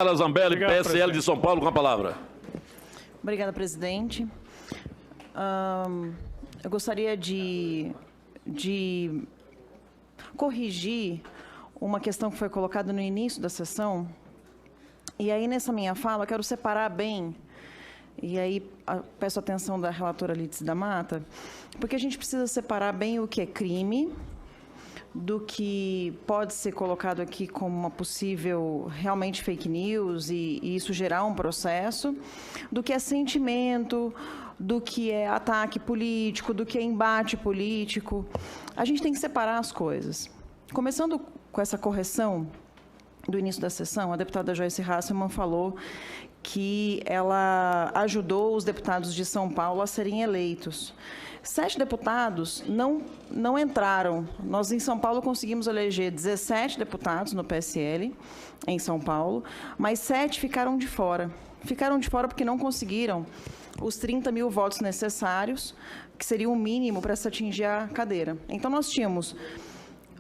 Sara Zambelli, Obrigado, PSL presidente. de São Paulo, com a palavra. Obrigada, presidente. Eu gostaria de corrigir uma questão que foi colocada no início da sessão. E aí, nessa minha fala, eu quero separar bem, e aí peço a atenção da relatora Lídice da Mata, porque a gente precisa separar bem o que é crime, do que pode ser colocado aqui como uma possível, realmente, fake news e isso gerar um processo, do que é sentimento, do que é ataque político, do que é embate político. A gente tem que separar as coisas. Começando com essa correção do início da sessão, a deputada Joyce Hasselmann falou que ela ajudou os deputados de São Paulo a serem eleitos. 7 deputados não entraram. Nós, em São Paulo, conseguimos eleger 17 deputados no PSL, em São Paulo, mas 7 ficaram de fora. Ficaram de fora porque não conseguiram os 30 mil votos necessários, que seria o mínimo para se atingir a cadeira. Então, nós tínhamos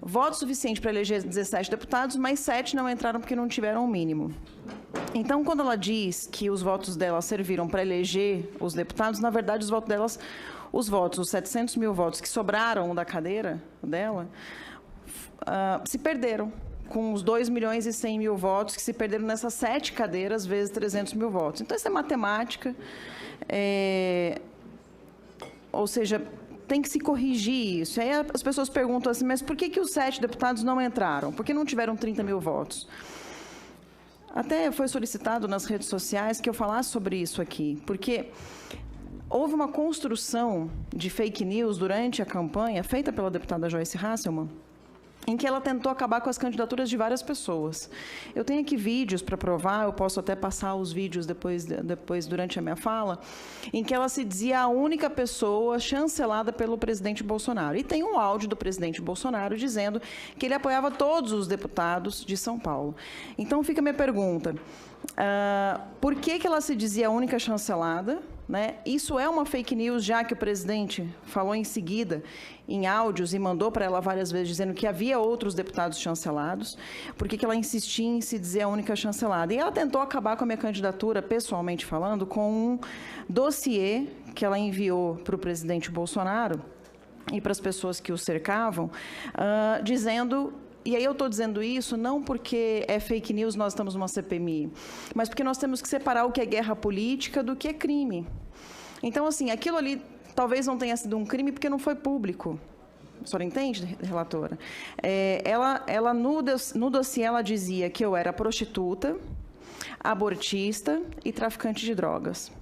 voto suficiente para eleger 17 deputados, mas 7 não entraram porque não tiveram o mínimo. Então, quando ela diz que os votos dela serviram para eleger os deputados, na verdade, os votos delas, os 700 mil votos que sobraram da cadeira dela, se perderam, com os 2 milhões e 100 mil votos que se perderam nessas 7 cadeiras, vezes 300 mil votos. Então, isso é matemática, ou seja, tem que se corrigir isso. Aí as pessoas perguntam assim, mas por que os 7 deputados não entraram? Por que não tiveram 30 mil votos? Até foi solicitado nas redes sociais que eu falasse sobre isso aqui, porque houve uma construção de fake news durante a campanha, feita pela deputada Joyce Hasselmann, em que ela tentou acabar com as candidaturas de várias pessoas. Eu tenho aqui vídeos para provar, eu posso até passar os vídeos depois durante a minha fala, em que ela se dizia a única pessoa chancelada pelo presidente Bolsonaro. E tem um áudio do presidente Bolsonaro dizendo que ele apoiava todos os deputados de São Paulo. Então, fica a minha pergunta. Por que ela se dizia a única chancelada? Né? Isso é uma fake news, já que o presidente falou em seguida, em áudios, e mandou para ela várias vezes, dizendo que havia outros deputados chancelados. Por que ela insistia em se dizer a única chancelada? E ela tentou acabar com a minha candidatura, pessoalmente falando, com um dossiê que ela enviou para o presidente Bolsonaro e para as pessoas que o cercavam, dizendo... E aí eu estou dizendo isso não porque é fake news, nós estamos numa CPMI, mas porque nós temos que separar o que é guerra política do que é crime. Então, assim, aquilo ali talvez não tenha sido um crime porque não foi público. A senhora entende, relatora? Ela no dossiê, ela dizia que eu era prostituta, abortista e traficante de drogas.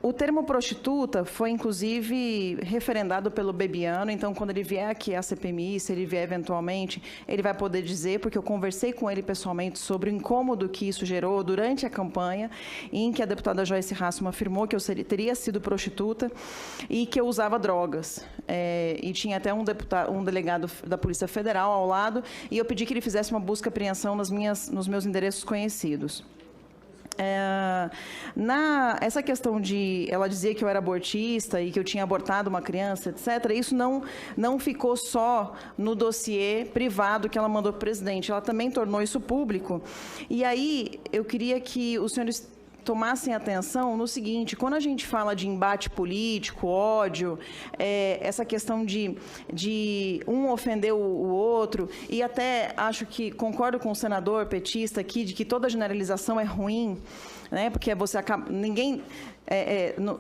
O termo prostituta foi, inclusive, referendado pelo Bebiano, então, quando ele vier aqui à CPMI, se ele vier eventualmente, ele vai poder dizer, porque eu conversei com ele pessoalmente sobre o incômodo que isso gerou durante a campanha, em que a deputada Joyce Hasselmann afirmou que eu teria sido prostituta e que eu usava drogas. E tinha até um delegado da Polícia Federal ao lado, e eu pedi que ele fizesse uma busca e apreensão nos meus endereços conhecidos. Essa questão de ela dizer que eu era abortista e que eu tinha abortado uma criança, etc., isso não ficou só no dossiê privado que ela mandou para o presidente, ela também tornou isso público. E aí eu queria que os senhores tomassem atenção no seguinte: quando a gente fala de embate político, ódio, essa questão de um ofender o outro, e até acho que concordo com o senador petista aqui de que toda generalização é ruim, né? Porque você acaba,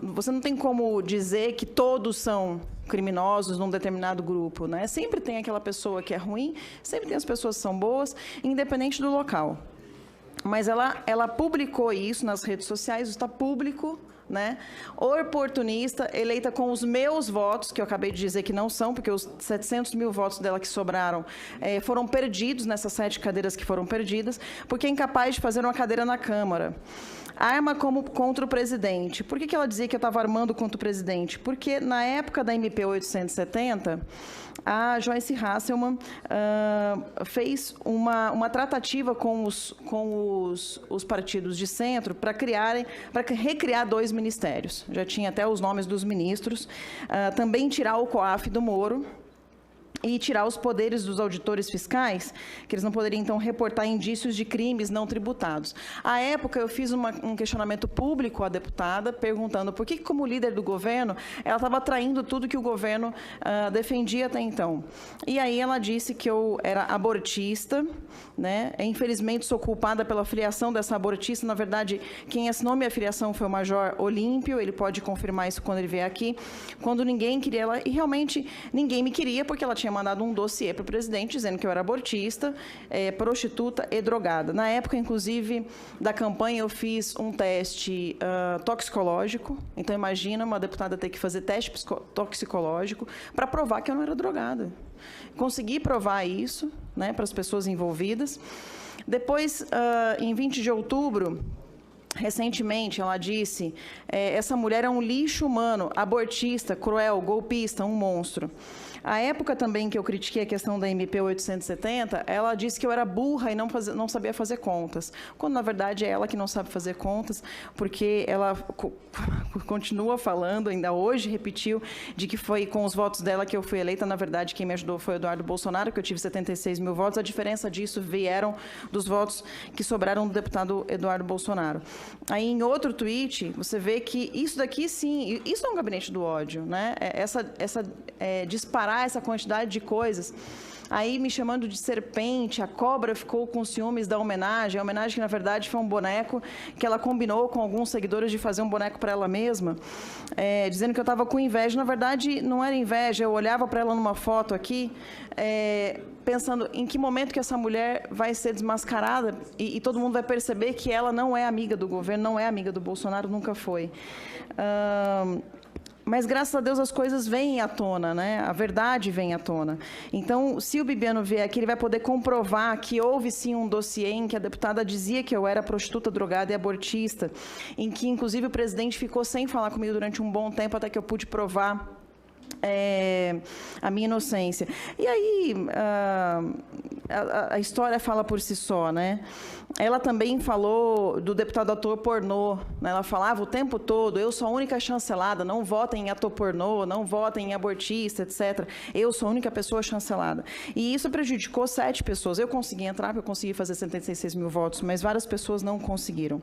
você não tem como dizer que todos são criminosos num determinado grupo, né? Sempre tem aquela pessoa que é ruim, sempre tem as pessoas que são boas, independente do local. Mas ela publicou isso nas redes sociais, isso está público, né? Oportunista, eleita com os meus votos, que eu acabei de dizer que não são, porque os 700 mil votos dela que sobraram foram perdidos nessas 7 cadeiras que foram perdidas, porque é incapaz de fazer uma cadeira na Câmara. Arma como contra o presidente. Por que ela dizia que eu estava armando contra o presidente? Porque, na época da MP 870, a Joyce Hasselmann fez uma tratativa com os partidos de centro para recriar 2 ministérios. Já tinha até os nomes dos ministros. Também tirar o COAF do Moro. e tirar os poderes dos auditores fiscais, que eles não poderiam, então, reportar indícios de crimes não tributados. À época, eu fiz um questionamento público à deputada, perguntando por que, como líder do governo, ela estava traindo tudo que o governo defendia até então. E aí ela disse que eu era abortista, né? Infelizmente, sou culpada pela filiação dessa abortista. Na verdade, quem assinou minha filiação foi o Major Olímpio, ele pode confirmar isso quando ele vier aqui, quando ninguém queria ela, e realmente ninguém me queria, porque ela tinha mandado um dossiê para o presidente dizendo que eu era abortista, prostituta e drogada. Na época, inclusive, da campanha, eu fiz um teste toxicológico. Então, imagina uma deputada ter que fazer teste toxicológico para provar que eu não era drogada. Consegui provar isso, né, para as pessoas envolvidas. Depois, em 20 de outubro, recentemente, ela disse, essa mulher é um lixo humano, abortista, cruel, golpista, um monstro. A época também que eu critiquei a questão da MP 870, ela disse que eu era burra e não sabia fazer contas, quando, na verdade, é ela que não sabe fazer contas, porque ela continua falando, ainda hoje repetiu, de que foi com os votos dela que eu fui eleita. Na verdade, quem me ajudou foi o Eduardo Bolsonaro, que eu tive 76 mil votos. A diferença disso vieram dos votos que sobraram do deputado Eduardo Bolsonaro. Aí, em outro tweet, você vê que isso daqui, sim, isso é um gabinete do ódio, né? Disparar essa quantidade de coisas, aí me chamando de serpente, a cobra ficou com ciúmes da homenagem, a homenagem que, na verdade, foi um boneco que ela combinou com alguns seguidores de fazer um boneco para ela mesma, dizendo que eu estava com inveja. Na verdade, não era inveja, eu olhava para ela numa foto aqui, pensando em que momento que essa mulher vai ser desmascarada e todo mundo vai perceber que ela não é amiga do governo, não é amiga do Bolsonaro, nunca foi. Mas, graças a Deus, as coisas vêm à tona, né? A verdade vem à tona. Então, se o Bibiano vier aqui, ele vai poder comprovar que houve, sim, um dossiê em que a deputada dizia que eu era prostituta, drogada e abortista, em que, inclusive, o presidente ficou sem falar comigo durante um bom tempo, até que eu pude provar a minha inocência. E aí, a história fala por si só, né? Ela também falou do deputado ator pornô, né? Ela falava o tempo todo, eu sou a única chancelada, não votem em ator pornô, não votem em abortista, etc. Eu sou a única pessoa chancelada. E isso prejudicou 7 pessoas. Eu consegui entrar, porque eu consegui fazer 76 mil votos, mas várias pessoas não conseguiram.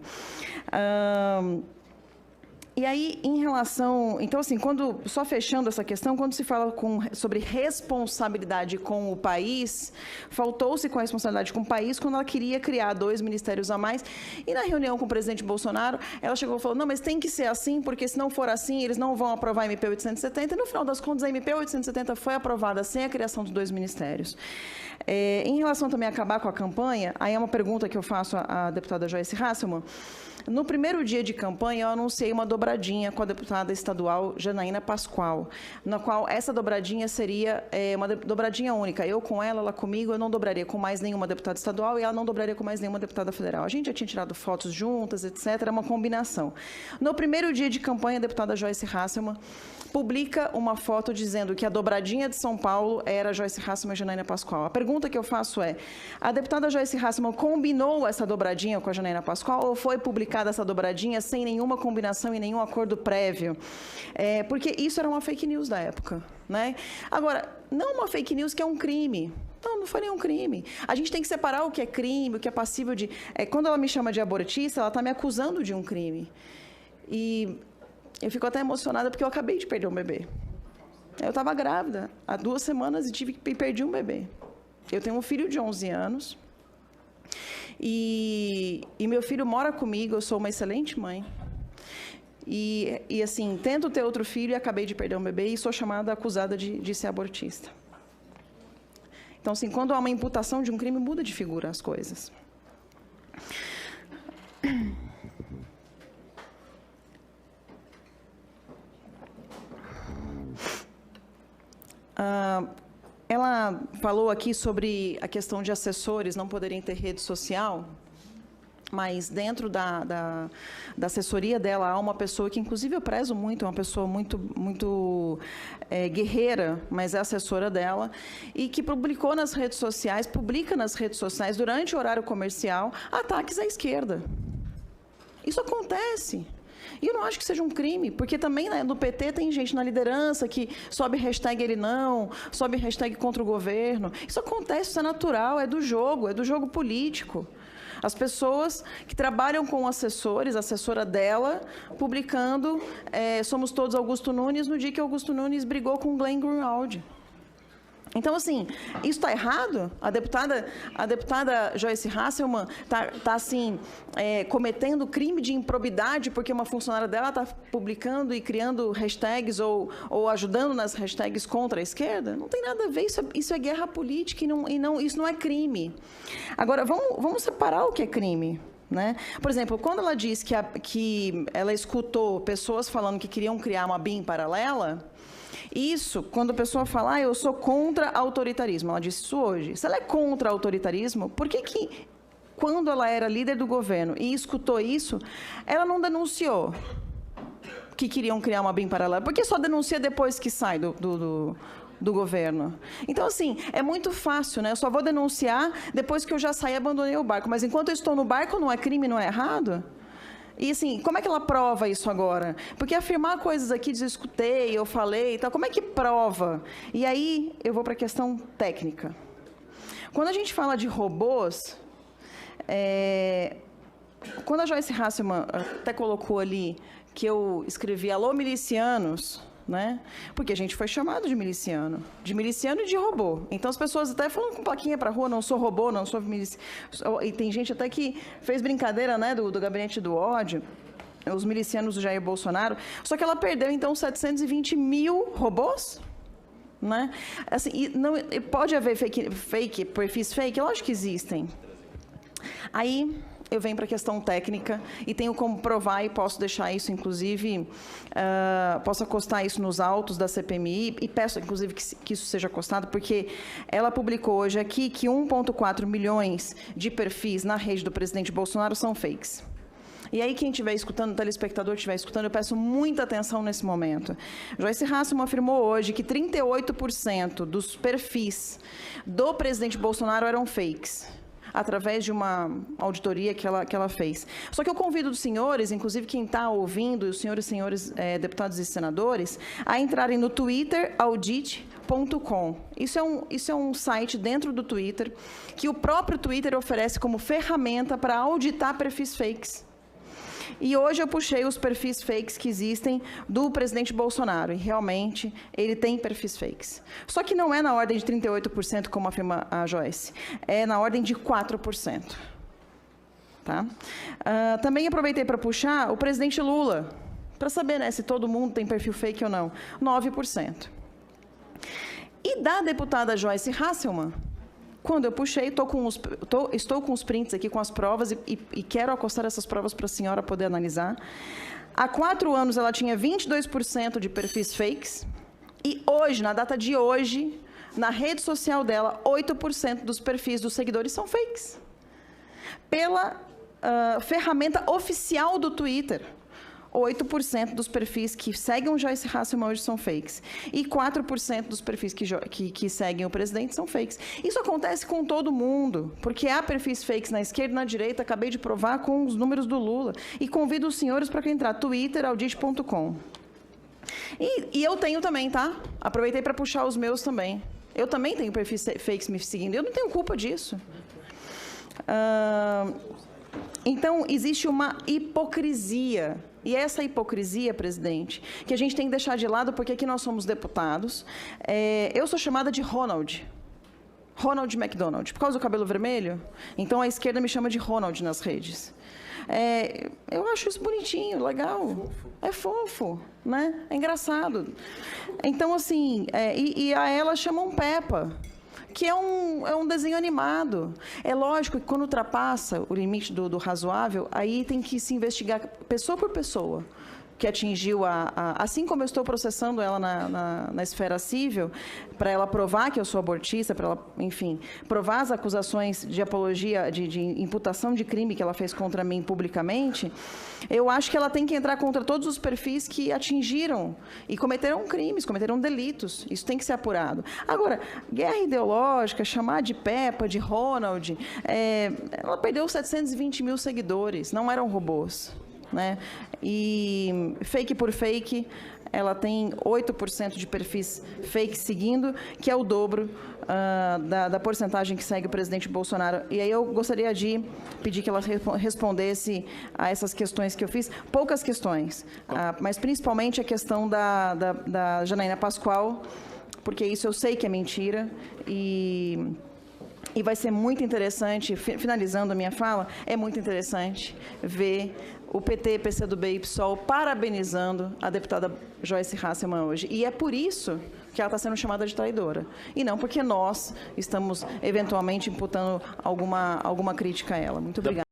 E aí, em relação... Então, assim, só fechando essa questão, quando se fala sobre responsabilidade com o país, faltou-se com a responsabilidade com o país quando ela queria criar 2 ministérios a mais. E na reunião com o presidente Bolsonaro, ela chegou e falou, não, mas tem que ser assim, porque se não for assim, eles não vão aprovar a MP 870. E, no final das contas, a MP 870 foi aprovada sem a criação dos 2 ministérios. Em relação também a acabar com a campanha, aí é uma pergunta que eu faço à deputada Joyce Hasselmann. No primeiro dia de campanha, eu anunciei uma dobradinha com a deputada estadual Janaína Pascoal, na qual essa dobradinha seria uma dobradinha única. Eu com ela, ela comigo, eu não dobraria com mais nenhuma deputada estadual e ela não dobraria com mais nenhuma deputada federal. A gente já tinha tirado fotos juntas, etc., era uma combinação. No primeiro dia de campanha, a deputada Joyce Hasselmann publica uma foto dizendo que a dobradinha de São Paulo era Joyce Hasselmann e Janaína Pascoal. A pergunta que eu faço é, a deputada Joyce Hasselmann combinou essa dobradinha com a Janaína Pascoal ou foi publicada essa dobradinha sem nenhuma combinação e nenhum acordo prévio? Porque isso era uma fake news da época, né? Agora, não uma fake news que é um crime. Não foi nenhum crime. A gente tem que separar o que é crime, o que é passível de... Quando ela me chama de abortista, ela está me acusando de um crime. E eu fico até emocionada porque eu acabei de perder um bebê. Eu estava grávida há 2 semanas e perdi um bebê. Eu tenho um filho de 11 anos e meu filho mora comigo, eu sou uma excelente mãe. E assim, tento ter outro filho e acabei de perder um bebê e sou acusada de ser abortista. Então, assim, quando há uma imputação de um crime, muda de figura as coisas. Ela falou aqui sobre a questão de assessores não poderem ter rede social, mas dentro da assessoria dela há uma pessoa que, inclusive, eu prezo muito, é uma pessoa muito guerreira, mas é assessora dela, e que publica nas redes sociais, durante o horário comercial, ataques à esquerda. Isso acontece. E eu não acho que seja um crime, porque também, né, no PT tem gente na liderança que sobe hashtag ele não, sobe hashtag contra o governo. Isso acontece, isso é natural, é do jogo político. As pessoas que trabalham com assessores, a assessora dela, publicando Somos Todos Augusto Nunes, no dia que Augusto Nunes brigou com Glenn Greenwald. Então, assim, isso está errado? A deputada Joyce Hasselmann está assim, cometendo crime de improbidade porque uma funcionária dela está publicando e criando hashtags ou ajudando nas hashtags contra a esquerda? Não tem nada a ver, isso é guerra política isso não é crime. Agora, vamos separar o que é crime. Né? Por exemplo, quando ela diz que ela escutou pessoas falando que queriam criar uma BIM paralela, isso, quando a pessoa fala, eu sou contra autoritarismo, ela disse isso hoje. Se ela é contra autoritarismo, por que quando ela era líder do governo e escutou isso, ela não denunciou que queriam criar uma BIM paralela? Por que só denuncia depois que sai do governo? Então, assim, é muito fácil, né? Eu só vou denunciar depois que eu já saí e abandonei o barco. Mas enquanto eu estou no barco, não é crime, não é errado? E, assim, como é que ela prova isso agora? Porque afirmar coisas aqui, diz, eu escutei, eu falei e tal, como é que prova? E aí, eu vou para a questão técnica. Quando a gente fala de robôs, quando a Joyce Hasselmann até colocou ali que eu escrevi alô, milicianos, né? Porque a gente foi chamado de miliciano e de robô. Então, as pessoas até falam com plaquinha para a rua, não sou robô, não sou miliciano. E tem gente até que fez brincadeira, né, do gabinete do ódio, os milicianos do Jair Bolsonaro. Só que ela perdeu, então, 720 mil robôs? Né? Assim, pode haver perfis fake? Lógico que existem. Aí eu venho para a questão técnica e tenho como provar e posso deixar isso, inclusive, posso acostar isso nos autos da CPMI e peço, inclusive, que isso seja acostado, porque ela publicou hoje aqui que 1,4 milhões de perfis na rede do presidente Bolsonaro são fakes. E aí, quem estiver escutando, o telespectador estiver escutando, eu peço muita atenção nesse momento. Joyce Hasselmann afirmou hoje que 38% dos perfis do presidente Bolsonaro eram fakes, através de uma auditoria que ela fez. Só que eu convido os senhores, inclusive quem está ouvindo, os senhores deputados e senadores, a entrarem no Twitter audit.com. Isso é um site dentro do Twitter, que o próprio Twitter oferece como ferramenta para auditar perfis fakes. E hoje eu puxei os perfis fakes que existem do presidente Bolsonaro, e realmente ele tem perfis fakes. Só que não é na ordem de 38%, como afirma a Joyce, é na ordem de 4%. Tá? Também aproveitei para puxar o presidente Lula, para saber, né, se todo mundo tem perfil fake ou não. 9%. E da deputada Joyce Hasselmann, quando eu puxei, estou com os prints aqui, com as provas, e quero acostar essas provas para a senhora poder analisar. Há 4 anos, ela tinha 22% de perfis fakes, e hoje, na data de hoje, na rede social dela, 8% dos perfis dos seguidores são fakes. Pela ferramenta oficial do Twitter, 8% dos perfis que seguem o Joyce Hasselmann hoje são fakes. E 4% dos perfis que seguem o presidente são fakes. Isso acontece com todo mundo, porque há perfis fakes na esquerda e na direita, acabei de provar com os números do Lula. E convido os senhores para entrar, Twitter, audit.com. E eu tenho também, tá? Aproveitei para puxar os meus também. Eu também tenho perfis fakes me seguindo, eu não tenho culpa disso. Então, existe uma hipocrisia. E essa hipocrisia, presidente, que a gente tem que deixar de lado, porque aqui nós somos deputados. Eu sou chamada de Ronald McDonald, por causa do cabelo vermelho. Então, a esquerda me chama de Ronald nas redes. Eu acho isso bonitinho, legal. É fofo, né? É engraçado. Então, assim, e a ela chamam Peppa, que é um desenho animado. É lógico que quando ultrapassa o limite do razoável, aí tem que se investigar pessoa por pessoa que atingiu assim como eu estou processando ela na esfera civil, para ela provar que eu sou abortista, para ela, enfim, provar as acusações de apologia, de imputação de crime que ela fez contra mim publicamente, eu acho que ela tem que entrar contra todos os perfis que atingiram e cometeram crimes, cometeram delitos. Isso tem que ser apurado. Agora, guerra ideológica, chamar de Peppa, de Ronald, ela perdeu 720 mil seguidores, não eram robôs. né? E fake por fake, ela tem 8% de perfis fake seguindo, que é o dobro da porcentagem que segue o presidente Bolsonaro. E aí eu gostaria de pedir que ela respondesse a essas questões que eu fiz. Poucas questões, mas principalmente a questão da Janaína Pascoal, porque isso eu sei que é mentira e vai ser muito interessante, finalizando a minha fala, é muito interessante ver o PT, PCdoB e PSOL parabenizando a deputada Joyce Hasselmann hoje. E é por isso que ela está sendo chamada de traidora. E não porque nós estamos, eventualmente, imputando alguma crítica a ela. Muito obrigada.